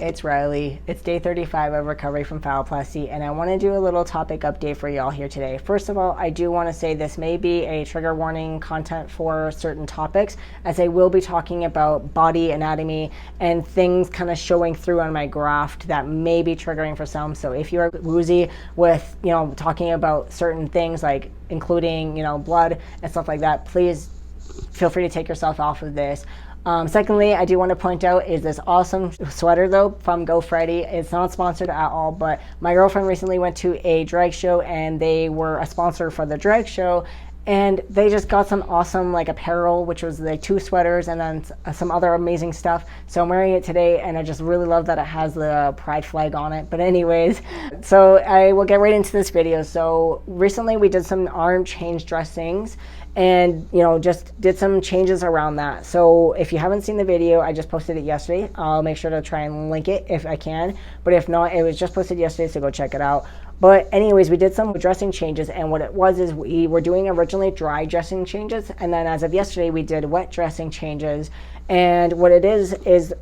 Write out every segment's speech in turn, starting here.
it's Riley. It's day 35 of recovery from phalloplasty, and I want to do a little topic update for y'all here today. First of all, I do want to say this may be a trigger warning content for certain topics, as I will be talking about body anatomy and things kind of showing through on my graft that may be triggering for some. So if you're woozy with, talking about certain things like including, blood and stuff like that, please feel free to take yourself off of this. Secondly, I do want to point out is this awesome sweater though from Go Friday. It's not sponsored at all, but my girlfriend recently went to a drag show and they were a sponsor for the drag show, and they just got some awesome apparel, which was like 2 sweaters and then some other amazing stuff. So I'm wearing it today and I just really love that it has the pride flag on it. But anyways, so I will get right into this video. So recently we did some arm change dressings and just did some changes around that. So if you haven't seen the video, I just posted it yesterday. I'll make sure to try and link it if I can, but if not, it was just posted yesterday, so go check it out. But anyways, we did some dressing changes, and what it was is we were doing originally dry dressing changes, and then as of yesterday we did wet dressing changes. And what it is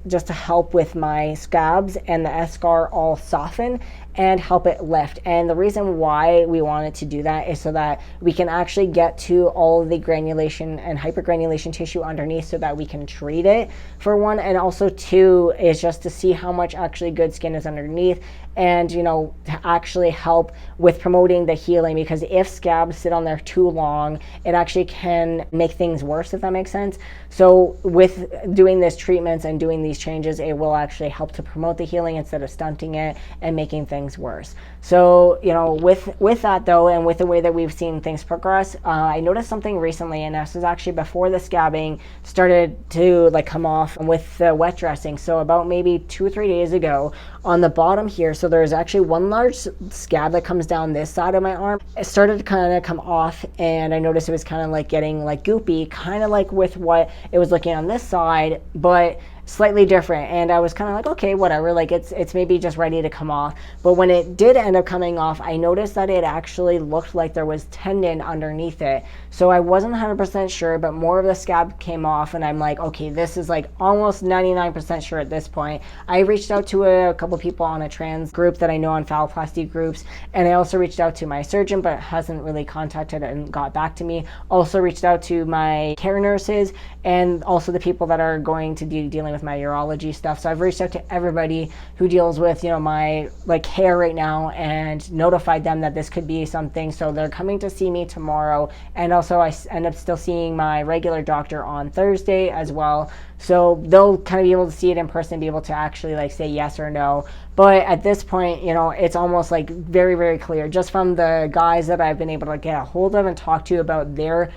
just to help with my scabs and the eschar all soften and help it lift. And the reason why we wanted to do that is so that we can actually get to all of the granulation and hypergranulation tissue underneath so that we can treat it, for one, and also two is just to see how much actually good skin is underneath, and to actually help with promoting the healing, because if scabs sit on there too long, it actually can make things worse, if that makes sense. So with doing this treatments and doing these changes, it will actually help to promote the healing instead of stunting it and making things worse. So with that though, and with the way that we've seen things progress, I noticed something recently, and this was actually before the scabbing started to come off with the wet dressing. So about maybe 2 or 3 days ago, on the bottom here, so there's actually one large scab that comes down this side of my arm. It started to kind of come off, and I noticed it was kind of getting goopy, kind of with what it was looking on this side, but slightly different. And I was kind of okay, whatever, it's maybe just ready to come off. But when it did end up coming off, I noticed that it actually looked like there was tendon underneath it. So I wasn't 100% sure, but more of the scab came off, and I'm okay, this is almost 99% sure at this point. I reached out to a couple people on a trans group that I know on phalloplasty groups, and I also reached out to my surgeon, but hasn't really contacted and got back to me. Also reached out to my care nurses and also the people that are going to be dealing with my urology stuff. So I've reached out to everybody who deals with my hair right now and notified them that this could be something. So they're coming to see me tomorrow, and also I end up still seeing my regular doctor on Thursday as well. So they'll kind of be able to see it in person, be able to actually say yes or no. But at this point, it's almost very, very clear just from the guys that I've been able to get a hold of and talk to about their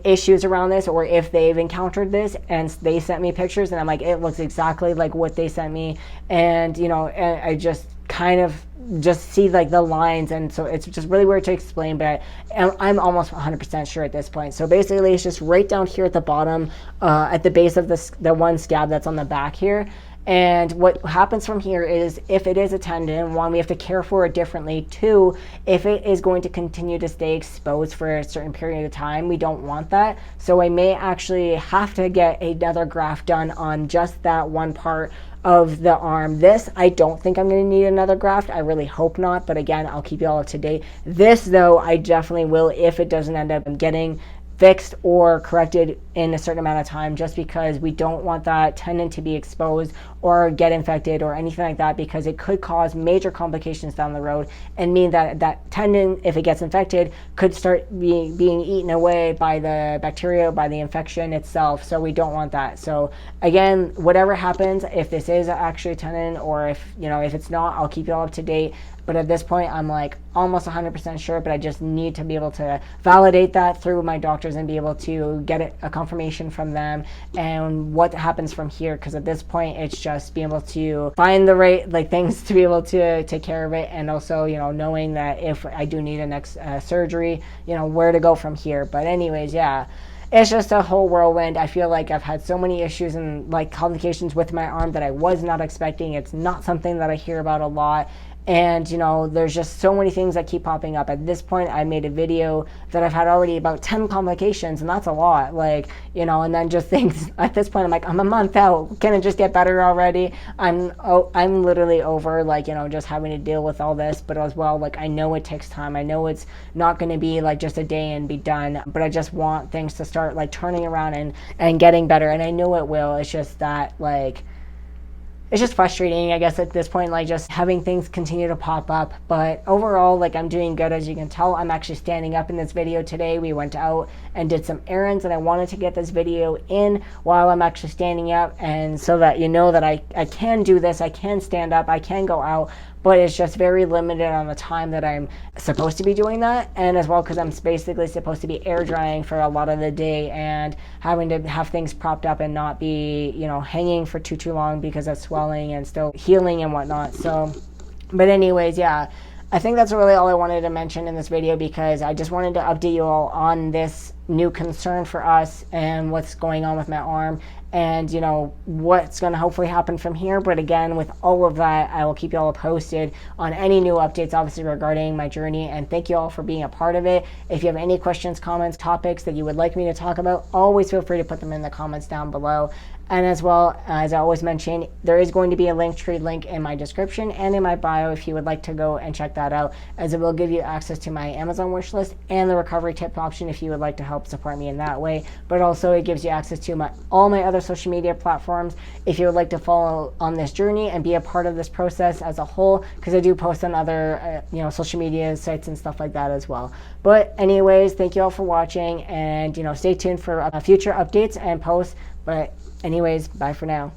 issues around this, or if they've encountered this, and they sent me pictures, and I'm it looks exactly like what they sent me. And and I just kind of just see the lines, and so it's just really weird to explain, but I'm almost 100% sure at this point. So basically it's just right down here at the bottom, at the base of the one scab that's on the back here. And what happens from here is, if it is a tendon, one, we have to care for it differently. Two, if it is going to continue to stay exposed for a certain period of time, we don't want that. So I may actually have to get another graft done on just that one part of the arm. This, I don't think I'm going to need another graft. I really hope not, but again, I'll keep you all up to date. This though, I definitely will, if it doesn't end up getting fixed or corrected in a certain amount of time, just because we don't want that tendon to be exposed or get infected or anything like that, because it could cause major complications down the road and mean that that tendon, if it gets infected, could start being eaten away by the bacteria, by the infection itself. So we don't want that. So again, whatever happens, if this is actually a tendon, or if it's not, I'll keep you all up to date. But at this point, I'm almost 100% sure, but I just need to be able to validate that through my doctors and be able to get a confirmation from them and what happens from here. Because at this point, it's just being able to find the right things to be able to take care of it, and also knowing that if I do need a next surgery, where to go from here. But anyways, yeah. It's just a whole whirlwind. I feel like I've had so many issues and complications with my arm that I was not expecting. It's not something that I hear about a lot. And there's just so many things that keep popping up. At this point, I made a video that I've had already about 10 complications, and that's a lot. And then just things at this point, I'm like, I'm a month out. Can it just get better already? I'm literally over just having to deal with all this. But as well, I know it takes time. I know it's not going to be just a day and be done. But I just want things to start turning around and getting better. And I know it will. It's just that it's just frustrating, I guess, at this point, just having things continue to pop up. But overall, I'm doing good. As you can tell, I'm actually standing up in this video today. We went out and did some errands, and I wanted to get this video in while I'm actually standing up, and so that that I can do this, I can stand up, I can go out, but it's just very limited on the time that I'm supposed to be doing that. And as well, because I'm basically supposed to be air drying for a lot of the day and having to have things propped up and not be, hanging for too long because of swelling and still healing and whatnot. So, but anyways, yeah, I think that's really all I wanted to mention in this video, because I just wanted to update you all on this new concern for us and what's going on with my arm, and what's going to hopefully happen from here. But again, with all of that, I will keep you all posted on any new updates, obviously, regarding my journey. And thank you all for being a part of it. If you have any questions, comments, topics that you would like me to talk about, always feel free to put them in the comments down below. And as well, as I always mention, there is going to be a Linktree link in my description and in my bio if you would like to go and check that out, as it will give you access to my Amazon wish list and the recovery tip option if you would like to help support me in that way. But also, it gives you access to all my other social media platforms if you would like to follow on this journey and be a part of this process as a whole, because I do post on other social media sites and stuff like that as well. But anyways, thank you all for watching, and stay tuned for future updates and posts. But anyways, bye for now.